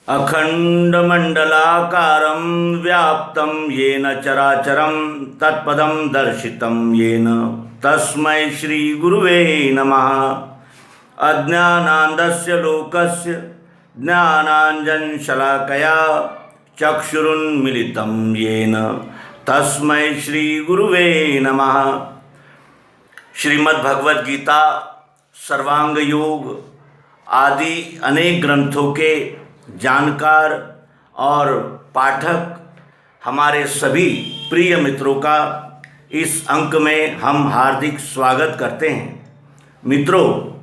अखंडमंडलाकारं व्याप्तं येन चराचरं तत्पदं दर्शितं येन तस्मै श्रीगुरुवे नमः। अज्ञानान्धस्य लोकस्य ज्ञानाञ्जनशलाकया चक्षुरुन्मीलितं येन तस्मै श्रीगुरुवे नमः। श्रीमद्भगवद गीता, सर्वांग योग आदि अनेक ग्रंथों के जानकार और पाठक हमारे सभी प्रिय मित्रों का इस अंक में हम हार्दिक स्वागत करते हैं। मित्रों,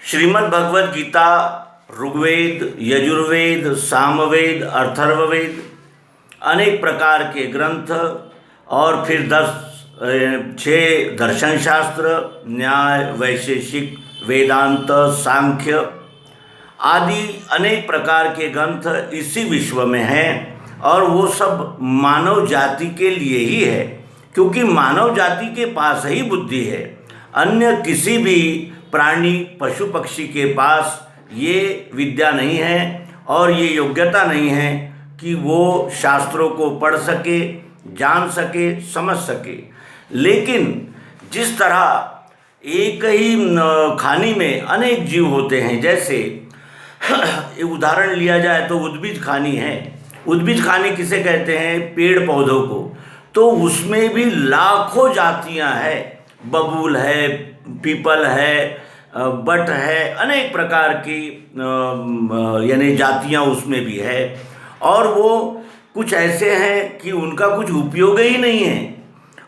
श्रीमद् भगवद गीता ऋग्वेद, यजुर्वेद, सामवेद, अथर्ववेद अनेक प्रकार के ग्रंथ और फिर 6 दर्शन शास्त्र, न्याय, वैशेषिक, वेदांत, सांख्य आदि अनेक प्रकार के ग्रंथ इसी विश्व में हैं और वो सब मानव जाति के लिए ही है, क्योंकि मानव जाति के पास ही बुद्धि है। अन्य किसी भी प्राणी, पशु पक्षी के पास ये विद्या नहीं है और ये योग्यता नहीं है कि वो शास्त्रों को पढ़ सके, जान सके, समझ सके। लेकिन जिस तरह एक ही खानी में अनेक जीव होते हैं, जैसे उदाहरण लिया जाए तो उद्भिज खानी है। उद्भिज खानी किसे कहते हैं? पेड़ पौधों को। तो उसमें भी लाखों जातियां हैं। बबूल है, पीपल है, बट है, अनेक प्रकार की यानी जातियां उसमें भी है। और वो कुछ ऐसे हैं कि उनका कुछ उपयोग ही नहीं है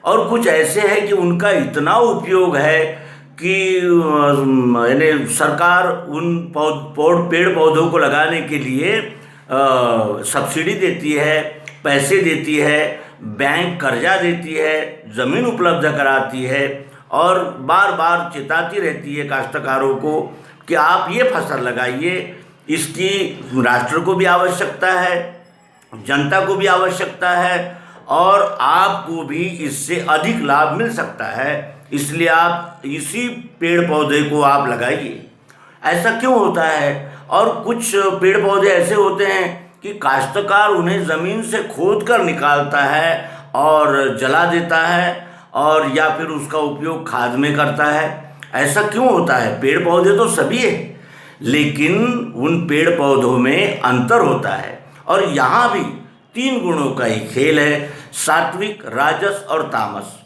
और कुछ ऐसे हैं कि उनका इतना उपयोग है कि यानी सरकार उन पेड़ पौधों को लगाने के लिए सब्सिडी देती है, पैसे देती है, बैंक कर्जा देती है, ज़मीन उपलब्ध कराती है और बार बार चेताती रहती है काश्तकारों को कि आप ये फसल लगाइए। इसकी राष्ट्र को भी आवश्यकता है, जनता को भी आवश्यकता है और आपको भी इससे अधिक लाभ मिल सकता है, इसलिए आप इसी पेड़ पौधे को आप लगाइए। ऐसा क्यों होता है? और कुछ पेड़ पौधे ऐसे होते हैं कि काश्तकार उन्हें ज़मीन से खोद कर निकालता है और जला देता है और या फिर उसका उपयोग खाद में करता है। ऐसा क्यों होता है? पेड़ पौधे तो सभी है, लेकिन उन पेड़ पौधों में अंतर होता है और यहाँ भी 3 गुणों का ही खेल है, सात्विक, राजस और तामस।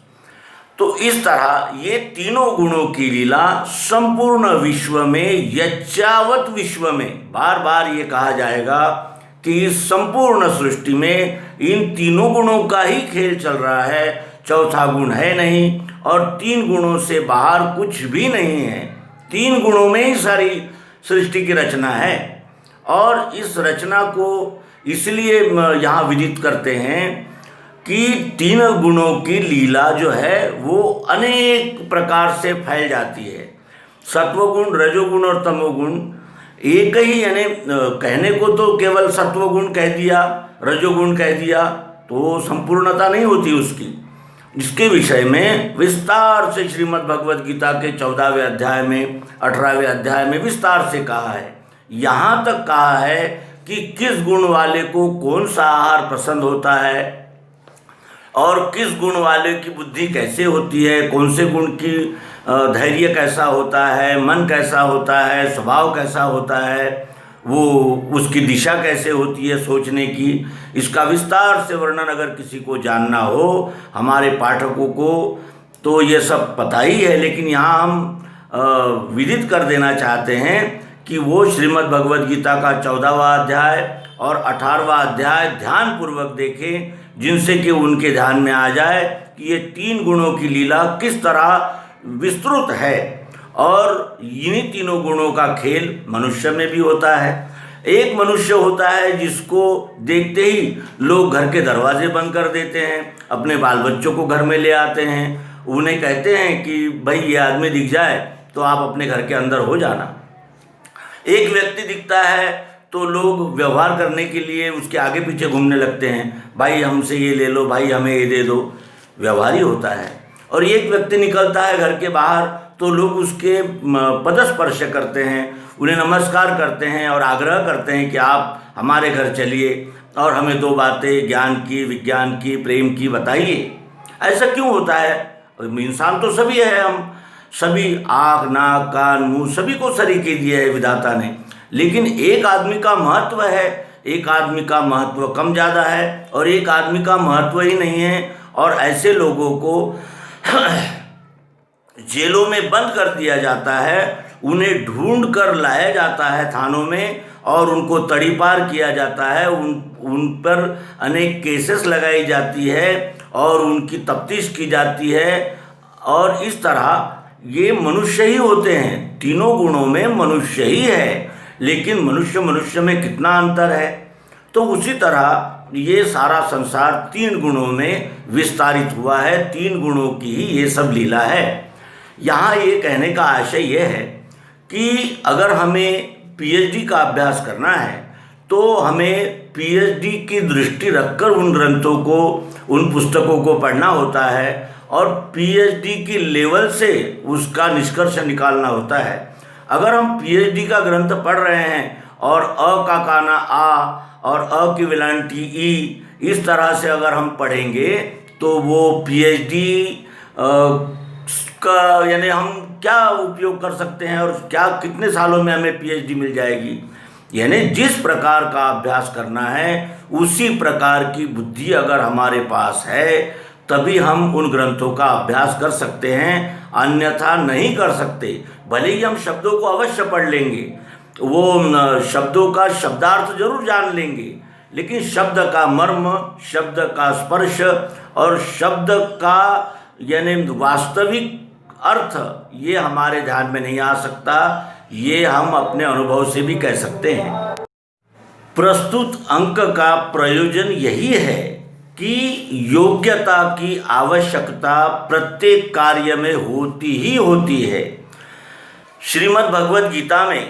तो इस तरह ये तीनों गुणों की लीला संपूर्ण विश्व में, यच्चावत विश्व में, बार बार ये कहा जाएगा कि इस संपूर्ण सृष्टि में इन तीनों गुणों का ही खेल चल रहा है। चौथा गुण है नहीं और 3 गुणों से बाहर कुछ भी नहीं है। 3 गुणों में ही सारी सृष्टि की रचना है और इस रचना को इसलिए यहाँ विदित करते हैं कि 3 गुणों की लीला जो है वो अनेक प्रकार से फैल जाती है। सत्वगुण, रजोगुण और तमोगुण एक ही, यानी कहने को तो केवल सत्वगुण कह दिया, रजोगुण कह दिया तो संपूर्णता नहीं होती उसकी। इसके विषय में विस्तार से श्रीमद् भगवद गीता के 14वें अध्याय में, 18वें अध्याय में विस्तार से कहा है। यहाँ तक कहा है कि किस गुण वाले को कौन सा आहार पसंद होता है और किस गुण वाले की बुद्धि कैसे होती है, कौन से गुण की धैर्य कैसा होता है, मन कैसा होता है, स्वभाव कैसा होता है, वो उसकी दिशा कैसे होती है सोचने की। इसका विस्तार से वर्णन अगर किसी को जानना हो, हमारे पाठकों को तो ये सब पता ही है, लेकिन यहाँ हम विदित कर देना चाहते हैं कि वो श्रीमद् भगवद गीता का 14वां अध्याय और 18वां अध्याय ध्यानपूर्वक देखें, जिनसे कि उनके ध्यान में आ जाए कि ये 3 गुणों की लीला किस तरह विस्तृत है और इन्हीं 3 गुणों का खेल मनुष्य में भी होता है। एक मनुष्य होता है जिसको देखते ही लोग घर के दरवाजे बंद कर देते हैं, अपने बाल बच्चों को घर में ले आते हैं, उन्हें कहते हैं कि भाई ये आदमी दिख जाए तो आप अपने घर के अंदर हो जाना। एक व्यक्ति दिखता है तो लोग व्यवहार करने के लिए उसके आगे पीछे घूमने लगते हैं, भाई हमसे ये ले लो, भाई हमें ये दे दो, व्यवहार ही होता है। और एक व्यक्ति निकलता है घर के बाहर तो लोग उसके पदस्पर्श करते हैं, उन्हें नमस्कार करते हैं और आग्रह करते हैं कि आप हमारे घर चलिए और हमें दो बातें ज्ञान की, विज्ञान की, प्रेम की बताइए। ऐसा क्यों होता है? इंसान तो सभी है, हम सभी आँख, नाक, कान, मुंह सभी को सरीखे दिए है विधाता ने, लेकिन एक आदमी का महत्व है, एक आदमी का महत्व कम ज़्यादा है और एक आदमी का महत्व ही नहीं है। और ऐसे लोगों को जेलों में बंद कर दिया जाता है, उन्हें ढूंढ कर लाया जाता है थानों में और उनको तड़ीपार किया जाता है, उन पर अनेक केसेस लगाई जाती है और उनकी तफ्तीश की जाती है। और इस तरह ये मनुष्य ही होते हैं, तीनों गुणों में मनुष्य ही है, लेकिन मनुष्य में कितना अंतर है। तो उसी तरह ये सारा संसार तीन गुणों में विस्तारित हुआ है, तीन गुणों की ही ये सब लीला है। यहाँ ये कहने का आशय ये है कि अगर हमें पीएचडी का अभ्यास करना है तो हमें पीएचडी की दृष्टि रखकर उन ग्रंथों को, उन पुस्तकों को पढ़ना होता है और पीएचडी की लेवल से उसका निष्कर्ष निकालना होता है। अगर हम पीएचडी का ग्रंथ पढ़ रहे हैं और अ का काना आ और अ की विलांटी ई, इस तरह से अगर हम पढ़ेंगे तो वो पीएचडी का यानी हम क्या उपयोग कर सकते हैं और क्या कितने सालों में हमें पीएचडी मिल जाएगी। यानी जिस प्रकार का अभ्यास करना है उसी प्रकार की बुद्धि अगर हमारे पास है तभी हम उन ग्रंथों का अभ्यास कर सकते हैं, अन्यथा नहीं कर सकते। भले ही हम शब्दों को अवश्य पढ़ लेंगे, वो शब्दों का शब्दार्थ जरूर जान लेंगे, लेकिन शब्द का मर्म, शब्द का स्पर्श और शब्द का यानी वास्तविक अर्थ ये हमारे ध्यान में नहीं आ सकता। ये हम अपने अनुभव से भी कह सकते हैं। प्रस्तुत अंक का प्रयोजन यही है कि योग्यता की आवश्यकता प्रत्येक कार्य में होती ही होती है। श्रीमद् भगवद गीता में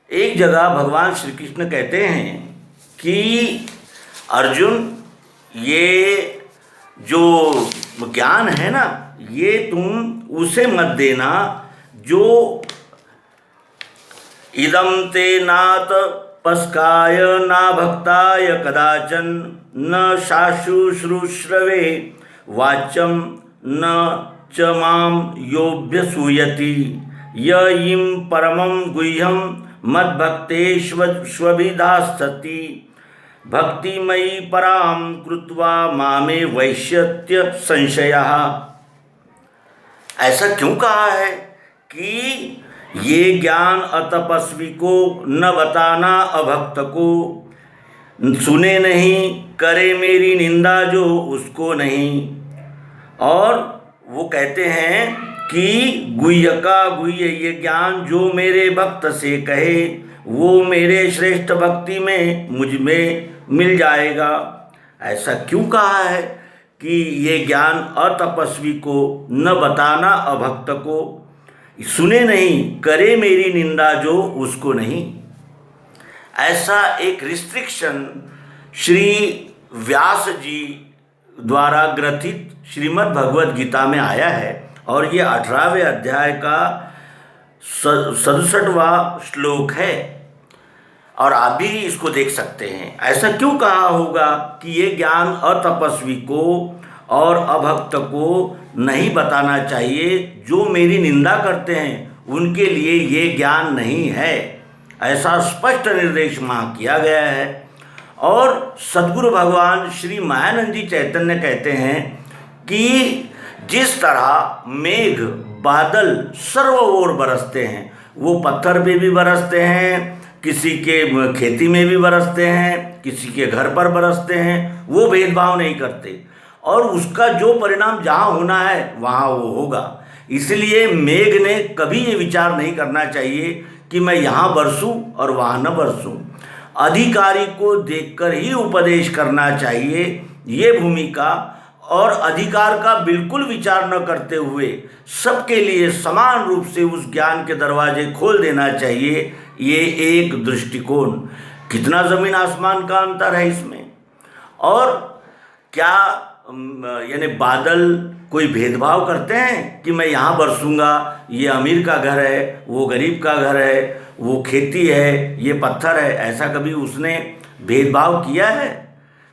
एक जगह भगवान श्री कृष्ण कहते हैं कि अर्जुन, ये जो ज्ञान है ना, ये तुम उसे मत देना जो इदं ते नात पस्काय ना भक्ताय कदाचन न शाशुश्रूश्रवे वाच्यम न च माम योऽभ्यसूयति य इं परमं गुह्यं मद्भक्तेष्वभिधास्सति भक्तिमयी परां कृत्वा मामे वैश्यत्य संशयः। ऐसा क्यों कहा है कि ये ज्ञान अतपस्वी को न बताना अभक्त को, सुने नहीं करे मेरी निंदा जो उसको नहीं। और वो कहते हैं कि गुह्य का गुह्य ये ज्ञान जो मेरे भक्त से कहे वो मेरे श्रेष्ठ भक्ति में मुझ में मिल जाएगा। ऐसा क्यों कहा है कि ये ज्ञान अतपस्वी को न बताना अभक्त को, सुने नहीं करे मेरी निंदा जो उसको नहीं। ऐसा एक रिस्ट्रिक्शन श्री व्यास जी द्वारा ग्रथित श्रीमद् भगवद गीता में आया है और ये 18वें अध्याय का 67वां श्लोक है और आप भी इसको देख सकते हैं। ऐसा क्यों कहा होगा कि ये ज्ञान अतपस्वी को और अभक्त को नहीं बताना चाहिए, जो मेरी निंदा करते हैं उनके लिए ये ज्ञान नहीं है। ऐसा स्पष्ट निर्देश वहाँ किया गया है। और सद्गुरु भगवान श्री मायानंद जी चैतन्य कहते हैं कि जिस तरह मेघ बादल सर्व ओर बरसते हैं, वो पत्थर पे भी बरसते हैं, किसी के खेती में भी बरसते हैं, किसी के घर पर बरसते हैं, वो भेदभाव नहीं करते और उसका जो परिणाम जहाँ होना है वहाँ वो होगा। इसलिए मेघ ने कभी ये विचार नहीं करना चाहिए कि मैं यहाँ बरसूं और वहाँ न बरसूं। अधिकारी को देखकर ही उपदेश करना चाहिए, ये भूमिका। और अधिकार का बिल्कुल विचार न करते हुए सबके लिए समान रूप से उस ज्ञान के दरवाजे खोल देना चाहिए, ये एक दृष्टिकोण। कितना ज़मीन आसमान का अंतर है इसमें। और क्या यानी बादल कोई भेदभाव करते हैं कि मैं यहाँ बरसूंगा, ये अमीर का घर है, वो गरीब का घर है, वो खेती है, ये पत्थर है, ऐसा कभी उसने भेदभाव किया है?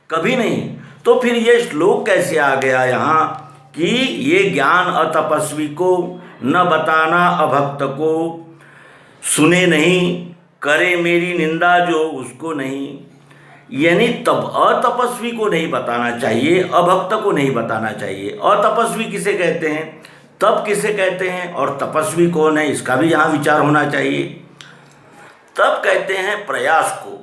कभी नहीं। तो फिर ये श्लोक कैसे आ गया यहाँ कि ये ज्ञान अतपस्वी को न बताना अभक्त को, सुने नहीं करे मेरी निंदा जो उसको नहीं। यानी तब अतपस्वी को नहीं बताना चाहिए, अभक्त को नहीं बताना चाहिए। अतपस्वी किसे कहते हैं, तप किसे कहते हैं, और तपस्वी कौन है, इसका भी यहाँ विचार होना चाहिए। तब कहते हैं प्रयास को।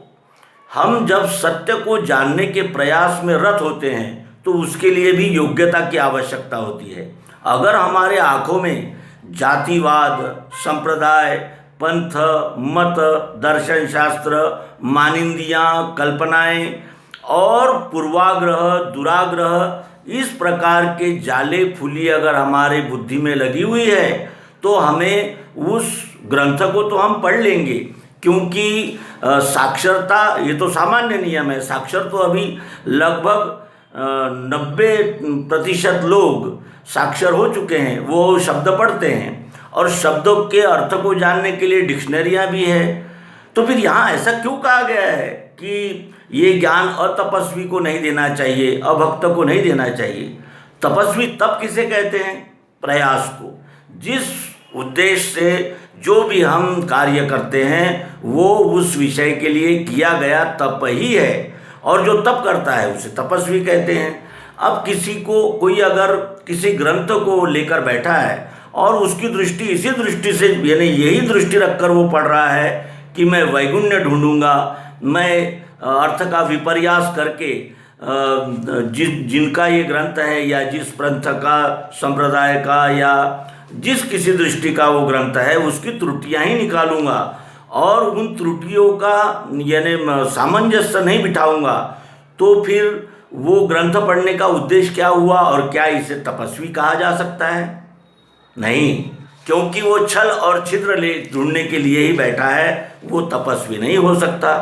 हम जब सत्य को जानने के प्रयास में रत होते हैं तो उसके लिए भी योग्यता की आवश्यकता होती है। अगर हमारे आँखों में जातिवाद, संप्रदाय, पंथ, मत, दर्शन शास्त्र, मानिंदियाँ, कल्पनाएं और पूर्वाग्रह, दुराग्रह, इस प्रकार के जाले फूली अगर हमारे बुद्धि में लगी हुई है तो हमें उस ग्रंथ को तो हम पढ़ लेंगे, क्योंकि साक्षरता ये तो सामान्य नियम है। साक्षर तो अभी लगभग 90% लोग साक्षर हो चुके हैं, वो शब्द पढ़ते हैं और शब्दों के अर्थ को जानने के लिए डिक्शनरियाँ भी है। तो फिर यहाँ ऐसा क्यों कहा गया है कि ये ज्ञान अतपस्वी को नहीं देना चाहिए, अभक्त को नहीं देना चाहिए? तपस्वी तब किसे कहते हैं? प्रयास को। जिस उद्देश्य से जो भी हम कार्य करते हैं वो उस विषय के लिए किया गया तप ही है, और जो तप करता है उसे तपस्वी कहते हैं। अब किसी को कोई अगर किसी ग्रंथ को लेकर बैठा है और उसकी दृष्टि इसी दृष्टि से, यानी यही दृष्टि रखकर वो पढ़ रहा है कि मैं वैगुण्य ढूंढूंगा, मैं अर्थ का विपर्यास करके जिनका ये ग्रंथ है या जिस पंथ का, संप्रदाय का या जिस किसी दृष्टि का वो ग्रंथ है उसकी त्रुटियां ही निकालूंगा और उन त्रुटियों का यानी सामंजस्य नहीं बिठाऊंगा, तो फिर वो ग्रंथ पढ़ने का उद्देश्य क्या हुआ? और क्या इसे तपस्वी कहा जा सकता है? नहीं, क्योंकि वो छल और छिद्र ले ढूंढने के लिए ही बैठा है, वो तपस्वी नहीं हो सकता।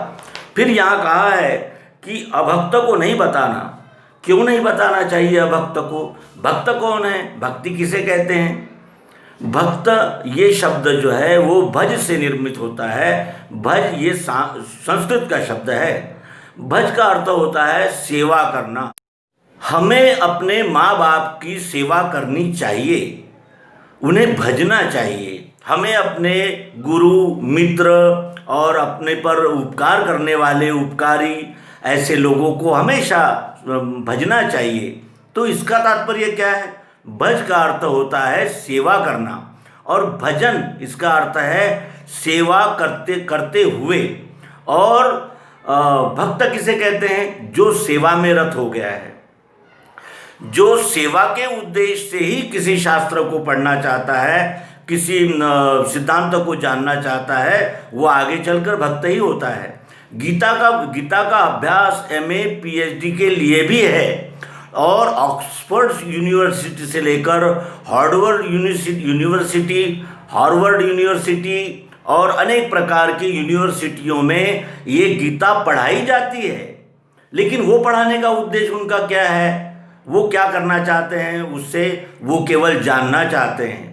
फिर यहाँ कहा है कि अभक्त को नहीं बताना। क्यों नहीं बताना चाहिए अभक्त को? भक्त कौन है? भक्ति किसे कहते हैं? भक्त ये शब्द जो है वो भज से निर्मित होता है। भज ये संस्कृत का शब्द है। भज का अर्थ होता है सेवा करना। हमें अपने माँ बाप की सेवा करनी चाहिए, उन्हें भजना चाहिए। हमें अपने गुरु, मित्र और अपने पर उपकार करने वाले उपकारी ऐसे लोगों को हमेशा भजना चाहिए। तो इसका तात्पर्य क्या है? भज का अर्थ होता है सेवा करना, और भजन इसका अर्थ है सेवा करते करते हुए। और भक्त किसे कहते हैं? जो सेवा में रत हो गया है, जो सेवा के उद्देश्य से ही किसी शास्त्र को पढ़ना चाहता है, किसी सिद्धांत को जानना चाहता है, वो आगे चलकर भक्त ही होता है। गीता का अभ्यास MA PhD के लिए भी है, और ऑक्सफोर्ड यूनिवर्सिटी से लेकर हार्वर्ड यूनिवर्सिटी और अनेक प्रकार की यूनिवर्सिटियों में ये गीता पढ़ाई जाती है। लेकिन वो पढ़ाने का उद्देश्य उनका क्या है? वो क्या करना चाहते हैं उससे? वो केवल जानना चाहते हैं।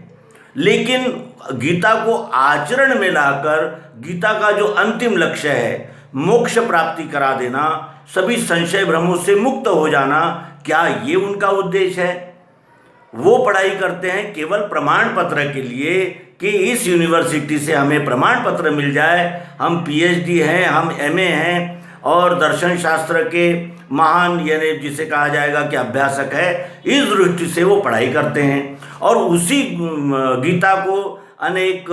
लेकिन गीता को आचरण में लाकर गीता का जो अंतिम लक्ष्य है, मोक्ष प्राप्ति करा देना, सभी संशय भ्रमों से मुक्त हो जाना, क्या ये उनका उद्देश्य है? वो पढ़ाई करते हैं केवल प्रमाण पत्र के लिए कि इस यूनिवर्सिटी से हमें प्रमाण पत्र मिल जाए, हम PhD हैं, हम MA हैं और दर्शन शास्त्र के महान, यानी जिसे कहा जाएगा कि अभ्यासक है, इस दृष्टि से वो पढ़ाई करते हैं। और उसी गीता को अनेक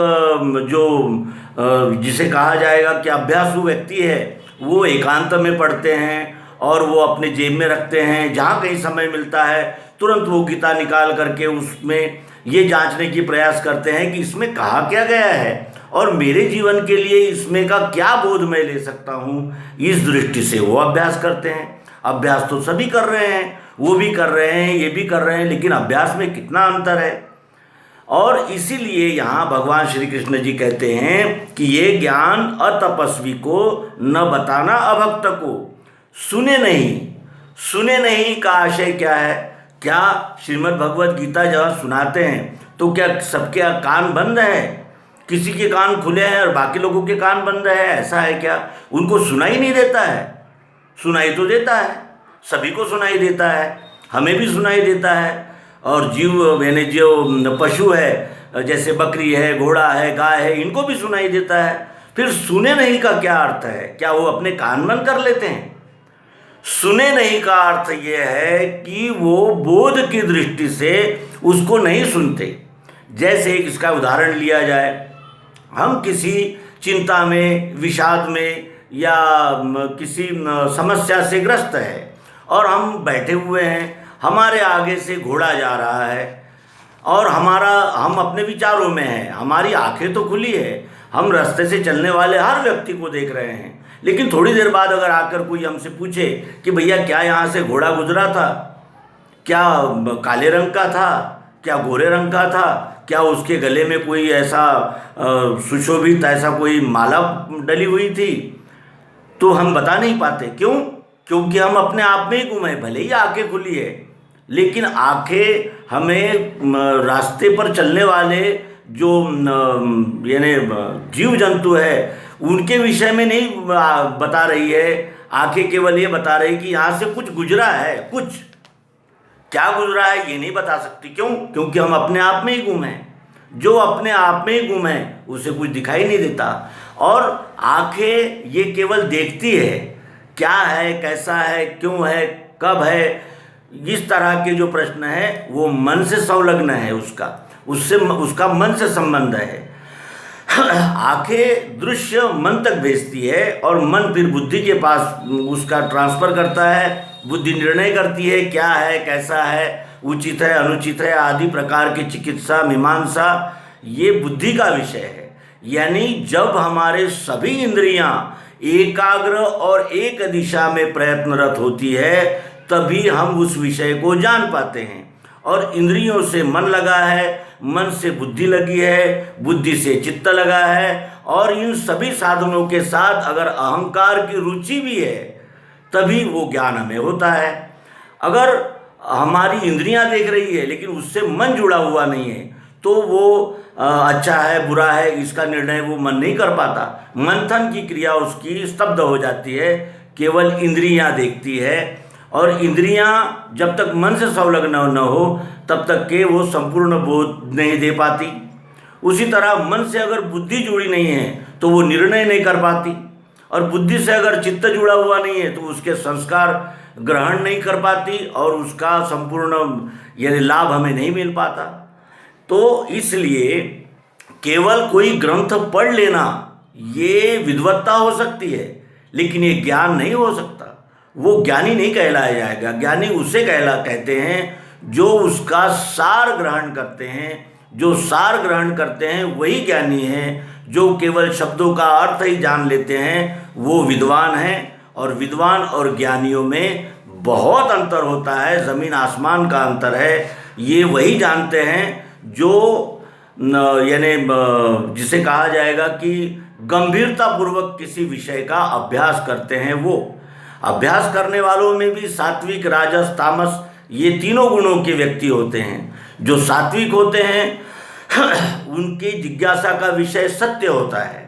जो जिसे कहा जाएगा कि अभ्यासु व्यक्ति है, वो एकांत में पढ़ते हैं और वो अपने जेब में रखते हैं। जहाँ कहीं समय मिलता है तुरंत वो गीता निकाल करके उसमें ये जांचने की प्रयास करते हैं कि इसमें कहा क्या गया है और मेरे जीवन के लिए इसमें का क्या बोध मैं ले सकता हूँ। इस दृष्टि से वो अभ्यास करते हैं। अभ्यास तो सभी कर रहे हैं, वो भी कर रहे हैं, ये भी कर रहे हैं, लेकिन अभ्यास में कितना अंतर है। और इसीलिए यहाँ भगवान श्री कृष्ण जी कहते हैं कि ये ज्ञान अतपस्वी को न बताना अभक्त को, सुने नहीं, सुने नहीं का आशय क्या है? क्या श्रीमद् भगवत गीता जब सुनाते हैं तो क्या सबके कान बंद है? किसी के कान खुले हैं और बाकी लोगों के कान बंद है, ऐसा है क्या? उनको सुनाई नहीं देता है? सुनाई तो देता है, सभी को सुनाई देता है, हमें भी सुनाई देता है। और जीव यानी जो पशु है जैसे बकरी है, घोड़ा है, गाय है, इनको भी सुनाई देता है। फिर सुने नहीं का क्या अर्थ है? क्या वो अपने कान बंद कर लेते हैं? सुने नहीं का अर्थ ये है कि वो बोध की दृष्टि से उसको नहीं सुनते। जैसे इसका उदाहरण लिया जाए, हम किसी चिंता में, विषाद में या किसी समस्या से ग्रस्त है और हम बैठे हुए हैं, हमारे आगे से घोड़ा जा रहा है और हम अपने विचारों में हैं, हमारी आंखें तो खुली है, हम रास्ते से चलने वाले हर व्यक्ति को देख रहे हैं। लेकिन थोड़ी देर बाद अगर आकर कोई हमसे पूछे कि भैया क्या यहाँ से घोड़ा गुजरा था, क्या काले रंग का था, क्या गोरे रंग का था, क्या उसके गले में कोई ऐसा सुशोभित ऐसा कोई माला डली हुई थी, तो हम बता नहीं पाते। क्यों? क्योंकि हम अपने आप में ही गुम है। भले ही आंखें खुली है, लेकिन आंखें हमें रास्ते पर चलने वाले जो यानी जीव जंतु है उनके विषय में नहीं बता रही है। आंखें केवल ये बता रही कि यहाँ से कुछ गुजरा है, कुछ क्या गुजरा है ये नहीं बता सकती। क्यों? क्योंकि हम अपने आप में ही गुम हैं। जो अपने आप में ही गुम है उसे कुछ दिखाई नहीं देता। और आंखें ये केवल देखती है, क्या है, कैसा है, क्यों है, कब है, इस तरह के जो प्रश्न है वो मन से संलग्न है, उसका मन से संबंध है। आंखें दृश्य मन तक भेजती है और मन फिर बुद्धि के पास उसका ट्रांसफर करता है। बुद्धि निर्णय करती है क्या है, कैसा है, उचित है, अनुचित है, आदि प्रकार की चिकित्सा, मीमांसा, ये बुद्धि का विषय है। यानी जब हमारे सभी इंद्रियां एकाग्र और एक दिशा में प्रयत्नरत होती है तभी हम उस विषय को जान पाते हैं। और इंद्रियों से मन लगा है, मन से बुद्धि लगी है, बुद्धि से चित्त लगा है, और इन सभी साधनों के साथ अगर अहंकार की रुचि भी है तभी वो ज्ञान हमें होता है। अगर हमारी इंद्रियां देख रही है लेकिन उससे मन जुड़ा हुआ नहीं है तो वो अच्छा है, बुरा है, इसका निर्णय वो मन नहीं कर पाता। मंथन की क्रिया उसकी स्तब्ध हो जाती है, केवल इंद्रियां देखती है। और इंद्रियां जब तक मन से संलग्न न हो तब तक के वो संपूर्ण बोध नहीं दे पाती। उसी तरह मन से अगर बुद्धि जुड़ी नहीं है तो वो निर्णय नहीं कर पाती, और बुद्धि से अगर चित्त जुड़ा हुआ नहीं है तो उसके संस्कार ग्रहण नहीं कर पाती और उसका संपूर्ण यानी लाभ हमें नहीं मिल पाता। तो इसलिए केवल कोई ग्रंथ पढ़ लेना ये विद्वत्ता हो सकती है, लेकिन ये ज्ञान नहीं हो सकता। वो ज्ञानी नहीं कहलाया जाएगा। ज्ञानी उसे कहते हैं जो उसका सार ग्रहण करते हैं। जो सार ग्रहण करते हैं वही ज्ञानी हैं। जो केवल शब्दों का अर्थ ही जान लेते हैं वो विद्वान हैं। और विद्वान और ज्ञानियों में बहुत अंतर होता है, ज़मीन आसमान का अंतर है। ये वही जानते हैं जो यानी जिसे कहा जाएगा कि गंभीरतापूर्वक किसी विषय का अभ्यास करते हैं। वो अभ्यास करने वालों में भी सात्विक, राजस, तामस, ये तीनों गुणों के व्यक्ति होते हैं। जो सात्विक होते हैं उनकी जिज्ञासा का विषय सत्य होता है।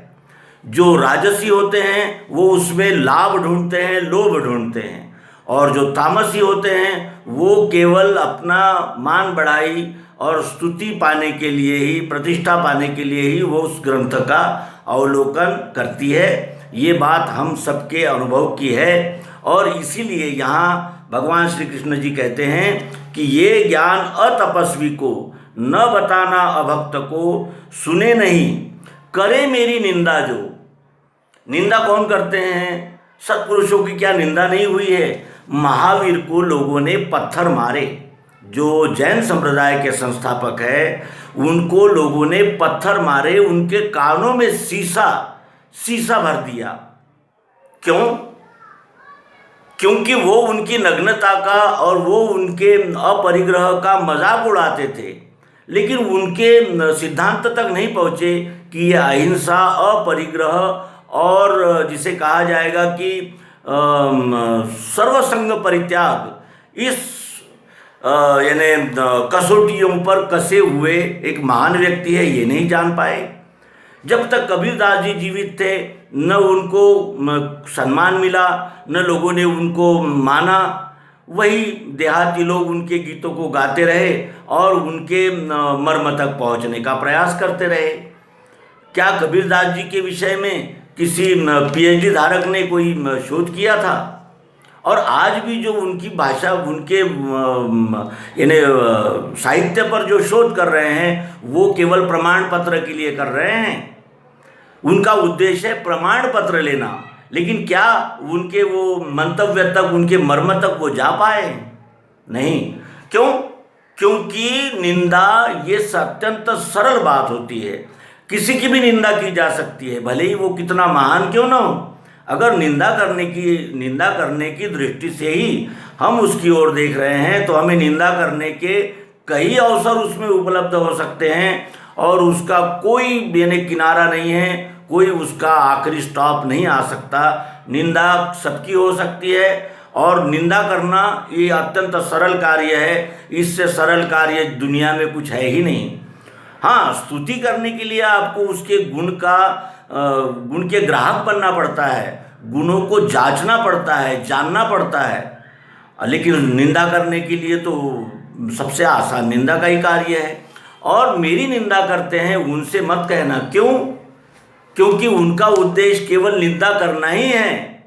जो राजसी होते हैं वो उसमें लाभ ढूंढते हैं, लोभ ढूंढते हैं। और जो तामसी होते हैं वो केवल अपना मान बढ़ाई और स्तुति पाने के लिए ही, प्रतिष्ठा पाने के लिए ही वो उस ग्रंथ का अवलोकन करती है। ये बात हम सबके अनुभव की है। और इसीलिए यहाँ भगवान श्री कृष्ण जी कहते हैं कि ये ज्ञान अतपस्वी को न बताना अभक्त को, सुने नहीं करे मेरी निंदा। जो निंदा कौन करते हैं? सत्पुरुषों की क्या निंदा नहीं हुई है? महावीर को लोगों ने पत्थर मारे। जो जैन संप्रदाय के संस्थापक है उनको लोगों ने पत्थर मारे, उनके कानों में शीशा भर दिया। क्यों? क्योंकि वो उनकी नग्नता का और वो उनके अपरिग्रह का मजाक उड़ाते थे, लेकिन उनके सिद्धांत तक नहीं पहुँचे कि ये अहिंसा, अपरिग्रह और जिसे कहा जाएगा कि सर्वसंग परित्याग इस यानी कसौटियों पर कसे हुए एक महान व्यक्ति है, ये नहीं जान पाए। जब तक कबीरदास जी जीवित थे न उनको सम्मान मिला, न लोगों ने उनको माना। वही देहाती लोग उनके गीतों को गाते रहे और उनके मर्म तक पहुंचने का प्रयास करते रहे। क्या कबीरदास जी के विषय में किसी पीएचडी धारक ने कोई शोध किया था? और आज भी जो उनकी भाषा, उनके यानी साहित्य पर जो शोध कर रहे हैं वो केवल प्रमाण पत्र के लिए कर रहे हैं। उनका उद्देश्य है प्रमाण पत्र लेना, लेकिन क्या उनके वो मंतव्य तक, उनके मर्म तक वो जा पाए? नहीं। क्यों? क्योंकि निंदा ये अत्यंत सरल बात होती है। किसी की भी निंदा की जा सकती है, भले ही वो कितना महान क्यों ना हो। अगर निंदा करने की दृष्टि से ही हम उसकी ओर देख रहे हैं तो हमें निंदा करने के कई अवसर उसमें उपलब्ध हो सकते हैं और उसका कोई यानी किनारा नहीं है, कोई उसका आखिरी स्टॉप नहीं आ सकता। निंदा सबकी हो सकती है और निंदा करना ये अत्यंत सरल कार्य है। इससे सरल कार्य दुनिया में कुछ है ही नहीं। हाँ, स्तुति करने के लिए आपको उसके गुण के ग्राहक बनना पड़ता है, गुणों को जांचना पड़ता है, जानना पड़ता है। लेकिन निंदा करने के लिए तो सबसे आसान निंदा का ही कार्य है। और मेरी निंदा करते हैं उनसे मत कहना। क्यों? क्योंकि उनका उद्देश्य केवल निंदा करना ही है।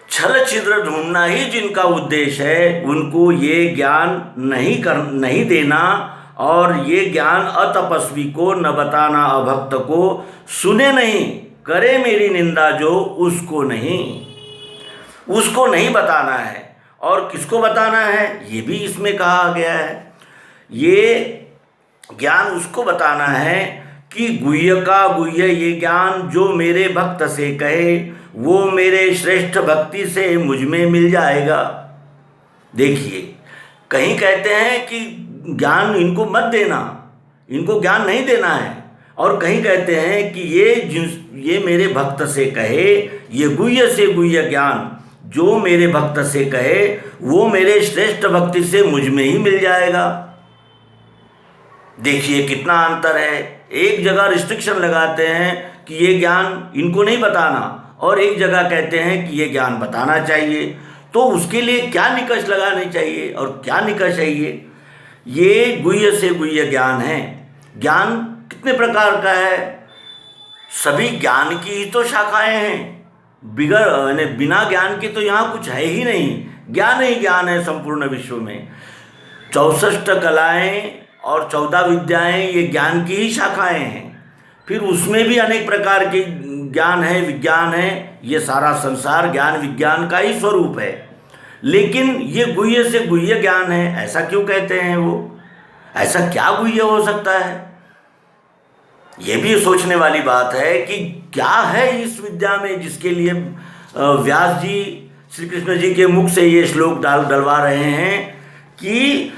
छल छिद्र ढूंढना ही जिनका उद्देश्य है, उनको ये ज्ञान नहीं देना और ये ज्ञान अतपस्वी को न बताना अभक्त को। सुने नहीं, करे मेरी निंदा जो उसको नहीं बताना है। और किसको बताना है ये भी इसमें कहा गया है। ये ज्ञान उसको बताना है कि गुह्य का गुह्य ये ज्ञान जो मेरे भक्त से कहे वो मेरे श्रेष्ठ भक्ति से मुझ में मिल जाएगा। देखिए, कहीं कहते हैं कि ज्ञान इनको मत देना, इनको ज्ञान नहीं देना है, और कहीं कहते हैं कि ये मेरे भक्त से कहे, ये गुह्य से गुह्य ज्ञान जो मेरे भक्त से कहे वो मेरे श्रेष्ठ भक्ति से मुझ में ही मिल जाएगा। देखिए कितना अंतर है। एक जगह रिस्ट्रिक्शन लगाते हैं कि ये ज्ञान इनको नहीं बताना और एक जगह कहते हैं कि ये ज्ञान बताना चाहिए। तो उसके लिए क्या निकष लगाने चाहिए और क्या निकष है ये गुह्य से गुह्य ज्ञान है। ज्ञान कितने प्रकार का है? सभी ज्ञान की ही तो शाखाएं हैं। बिना ज्ञान के तो यहाँ कुछ है ही नहीं। ज्ञान ही ज्ञान है संपूर्ण विश्व में। 64 कलाएं और 14 विद्याएं ये ज्ञान की ही शाखाएं हैं। फिर उसमें भी अनेक प्रकार के ज्ञान है, विज्ञान है। ये सारा संसार ज्ञान विज्ञान का ही स्वरूप है। लेकिन ये गुह्य से गुह्य ज्ञान है, ऐसा क्यों कहते हैं वो? ऐसा क्या गुह्य हो सकता है? ये भी सोचने वाली बात है कि क्या है इस विद्या में जिसके लिए व्यास जी श्री कृष्ण जी के मुख से ये श्लोक डलवा रहे हैं कि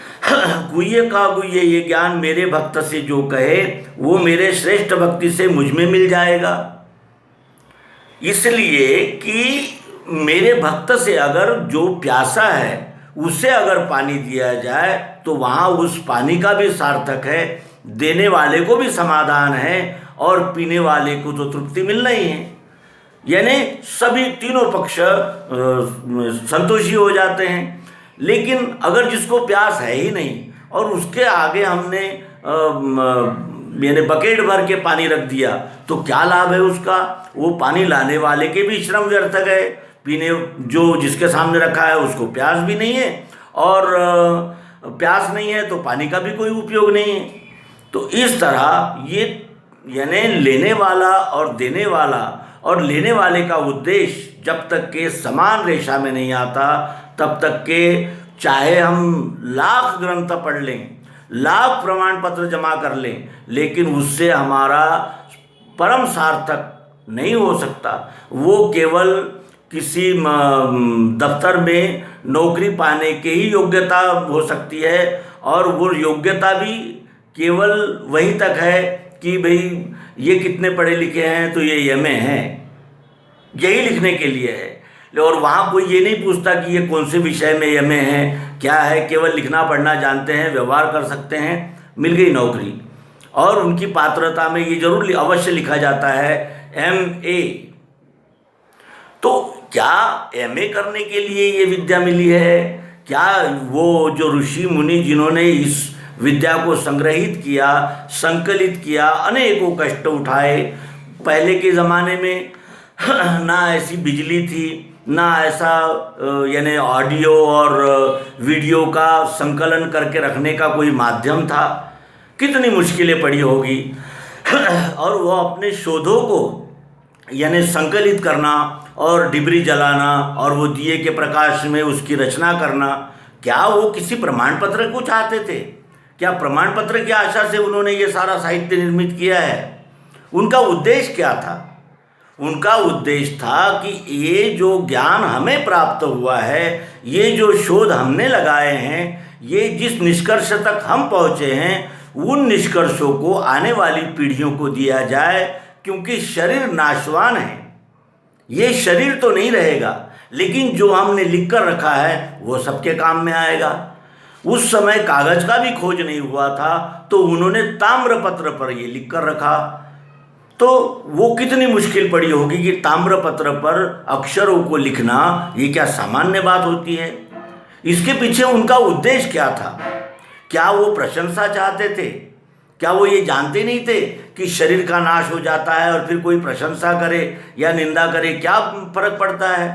गुह्य का गुह्य ये ज्ञान मेरे भक्त से जो कहे वो मेरे श्रेष्ठ भक्ति से मुझ में मिल जाएगा। इसलिए कि मेरे भक्त से अगर जो प्यासा है उसे अगर पानी दिया जाए तो वहाँ उस पानी का भी सार्थक है, देने वाले को भी समाधान है और पीने वाले को तो तृप्ति मिलना ही है। यानी सभी तीनों पक्ष संतोषी हो जाते हैं। लेकिन अगर जिसको प्यास है ही नहीं और उसके आगे हमने यानी बकेट भर के पानी रख दिया तो क्या लाभ है उसका? वो पानी लाने वाले के भी श्रम व्यर्थ गए। पीने जो जिसके सामने रखा है उसको प्यास भी नहीं है और प्यास नहीं है तो पानी का भी कोई उपयोग नहीं है। तो इस तरह ये यानी लेने वाला और देने वाला और लेने वाले का उद्देश्य जब तक के समान रेशा में नहीं आता तब तक के चाहे हम लाख ग्रंथ पढ़ लें, लाख प्रमाण पत्र जमा कर लें, लेकिन उससे हमारा परम सार्थक नहीं हो सकता। वो केवल किसी दफ्तर में नौकरी पाने के ही योग्यता हो सकती है और वो योग्यता भी केवल वहीं तक है कि भाई ये कितने पढ़े लिखे हैं तो ये एमए हैं। यही लिखने के लिए है। और वहाँ कोई ये नहीं पूछता कि ये कौन से विषय में एमए है, क्या है, केवल लिखना पढ़ना जानते हैं, व्यवहार कर सकते हैं, मिल गई नौकरी। और उनकी पात्रता में ये जरूर अवश्य लिखा जाता है एमए। तो क्या एमए करने के लिए ये विद्या मिली है? क्या वो जो ऋषि मुनि जिन्होंने इस विद्या को संग्रहित किया, संकलित किया, अनेकों कष्ट उठाए, पहले के ज़माने में ना ऐसी बिजली थी, ना ऐसा यानी ऑडियो और वीडियो का संकलन करके रखने का कोई माध्यम था, कितनी मुश्किलें पड़ी होगी। और वो अपने शोधों को यानी संकलित करना और डिबरी जलाना और वो दिए के प्रकाश में उसकी रचना करना, क्या वो किसी प्रमाण पत्र को चाहते थे? क्या प्रमाण पत्र की आशा से उन्होंने ये सारा साहित्य निर्मित किया है? उनका उद्देश्य क्या था? उनका उद्देश्य था कि ये जो ज्ञान हमें प्राप्त हुआ है, ये जो शोध हमने लगाए हैं, ये जिस निष्कर्ष तक हम पहुँचे हैं, उन निष्कर्षों को आने वाली पीढ़ियों को दिया जाए, क्योंकि शरीर नाशवान है। ये शरीर तो नहीं रहेगा, लेकिन जो हमने लिख कर रखा है वो सबके काम में आएगा। उस समय कागज का भी खोज नहीं हुआ था, तो उन्होंने ताम्रपत्र पर ये लिख कर रखा। तो वो कितनी मुश्किल पड़ी होगी कि ताम्रपत्र पर अक्षरों को लिखना ये क्या सामान्य बात होती है? इसके पीछे उनका उद्देश्य क्या था? क्या वो प्रशंसा चाहते थे? क्या वो ये जानते नहीं थे कि शरीर का नाश हो जाता है और फिर कोई प्रशंसा करे या निंदा करे क्या फर्क पड़ता है?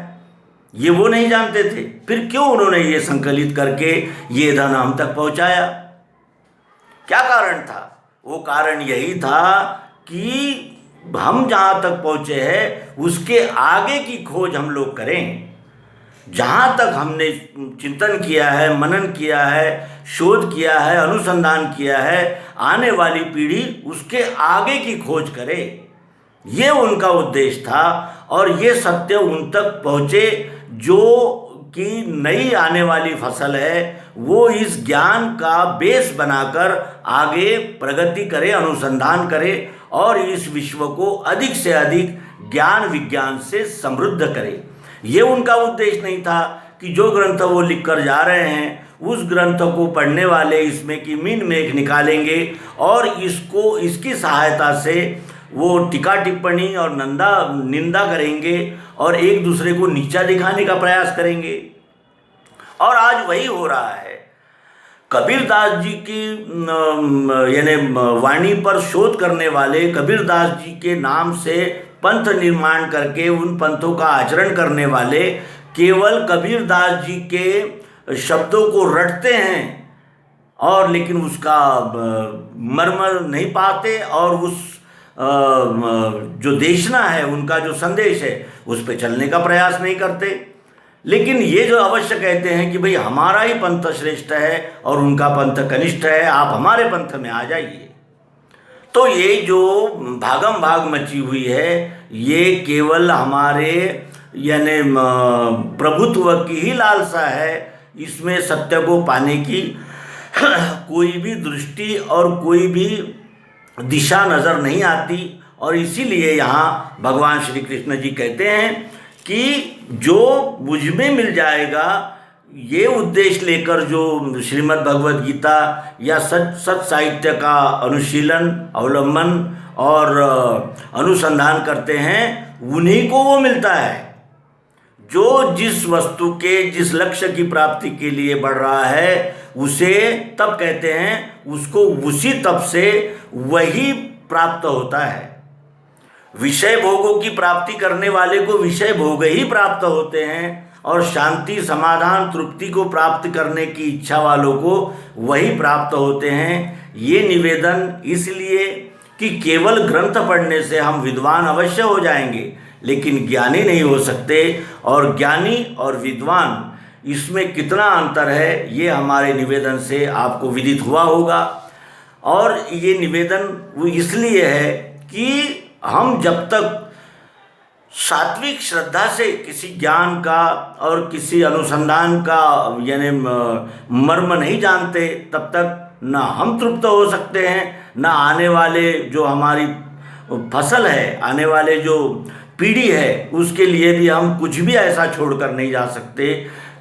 ये वो नहीं जानते थे। फिर क्यों उन्होंने ये संकलित करके ये धन हम तक पहुंचाया? क्या कारण था? वो कारण यही था कि हम जहाँ तक पहुँचे हैं उसके आगे की खोज हम लोग करें। जहाँ तक हमने चिंतन किया है, मनन किया है, शोध किया है, अनुसंधान किया है, आने वाली पीढ़ी उसके आगे की खोज करे, ये उनका उद्देश्य था। और ये सत्य उन तक पहुँचे जो कि नई आने वाली फसल है, वो इस ज्ञान का बेस बनाकर आगे प्रगति करे, अनुसंधान करे और इस विश्व को अधिक से अधिक ज्ञान विज्ञान से समृद्ध करे। ये उनका उद्देश्य नहीं था कि जो ग्रंथ वो लिख कर जा रहे हैं उस ग्रंथ को पढ़ने वाले इसमें की मीन मेघ निकालेंगे और इसको इसकी सहायता से वो टीका टिप्पणी और निंदा करेंगे और एक दूसरे को नीचा दिखाने का प्रयास करेंगे। और आज वही हो रहा है। कबीरदास जी की यानी वाणी पर शोध करने वाले, कबीरदास जी के नाम से पंथ निर्माण करके उन पंथों का आचरण करने वाले केवल कबीरदास जी के शब्दों को रटते हैं और लेकिन उसका मर्म नहीं पाते और उस जो देशना है, उनका जो संदेश है, उस पे चलने का प्रयास नहीं करते। लेकिन ये जो अवश्य कहते हैं कि भाई हमारा ही पंथ श्रेष्ठ है और उनका पंथ कनिष्ठ है, आप हमारे पंथ में आ जाइए। तो ये जो भागम भाग मची हुई है, ये केवल हमारे यानी प्रभुत्व की ही लालसा है। इसमें सत्य को पाने की कोई भी दृष्टि और कोई भी दिशा नज़र नहीं आती। और इसीलिए यहाँ भगवान श्री कृष्ण जी कहते हैं कि जो मुझ में मिल जाएगा, ये उद्देश्य लेकर जो श्रीमद् भगवद गीता या सत साहित्य का अनुशीलन, अवलंबन और अनुसंधान करते हैं, उन्हीं को वो मिलता है। जो जिस वस्तु के, जिस लक्ष्य की प्राप्ति के लिए बढ़ रहा है, उसे तप कहते हैं, उसको उसी तप से वही प्राप्त होता है। विषय भोगों की प्राप्ति करने वाले को विषय भोग ही प्राप्त होते हैं और शांति, समाधान, तृप्ति को प्राप्त करने की इच्छा वालों को वही प्राप्त होते हैं। ये निवेदन इसलिए कि केवल ग्रंथ पढ़ने से हम विद्वान अवश्य हो जाएंगे, लेकिन ज्ञानी नहीं हो सकते। और ज्ञानी और विद्वान, इसमें कितना अंतर है, ये हमारे निवेदन से आपको विदित हुआ होगा। और ये निवेदन वो इसलिए है कि हम जब तक सात्विक श्रद्धा से किसी ज्ञान का और किसी अनुसंधान का यानी मर्म नहीं जानते, तब तक ना हम तृप्त हो सकते हैं, ना आने वाले जो हमारी फसल है, आने वाले जो पीढ़ी है उसके लिए भी हम कुछ भी ऐसा छोड़कर नहीं जा सकते।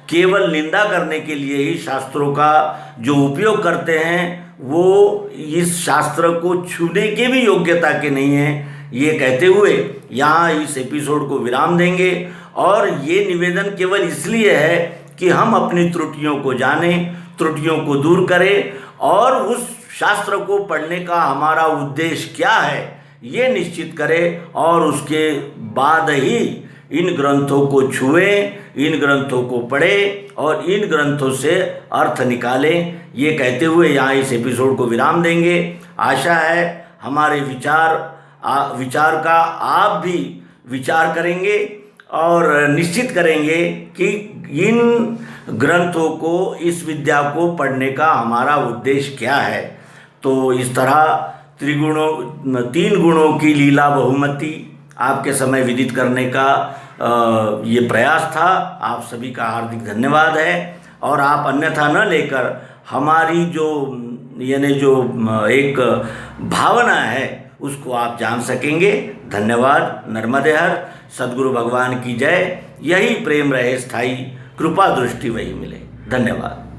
केवल निंदा करने के लिए ही शास्त्रों का जो उपयोग करते हैं वो इस शास्त्र को छूने के भी योग्यता के नहीं हैं। ये कहते हुए यहाँ इस एपिसोड को विराम देंगे और ये निवेदन केवल इसलिए है कि हम अपनी त्रुटियों को जानें, त्रुटियों को दूर करें और उस शास्त्र को पढ़ने का हमारा उद्देश्य क्या है ये निश्चित करें और उसके बाद ही इन ग्रंथों को छुएं, इन ग्रंथों को पढ़ें और इन ग्रंथों से अर्थ निकालें। ये कहते हुए यहाँ इस एपिसोड को विराम देंगे। आशा है हमारे विचार का आप भी विचार करेंगे और निश्चित करेंगे कि इन ग्रंथों को, इस विद्या को पढ़ने का हमारा उद्देश्य क्या है। तो इस तरह 3 गुणों की लीला बहुमती आपके समय विदित करने का ये प्रयास था। आप सभी का हार्दिक धन्यवाद है और आप अन्यथा न लेकर हमारी जो एक भावना है उसको आप जान सकेंगे। धन्यवाद। नर्मदे हर। सद्गुरु भगवान की जय। यही प्रेम रहे स्थायी, कृपा दृष्टि वही मिले। धन्यवाद।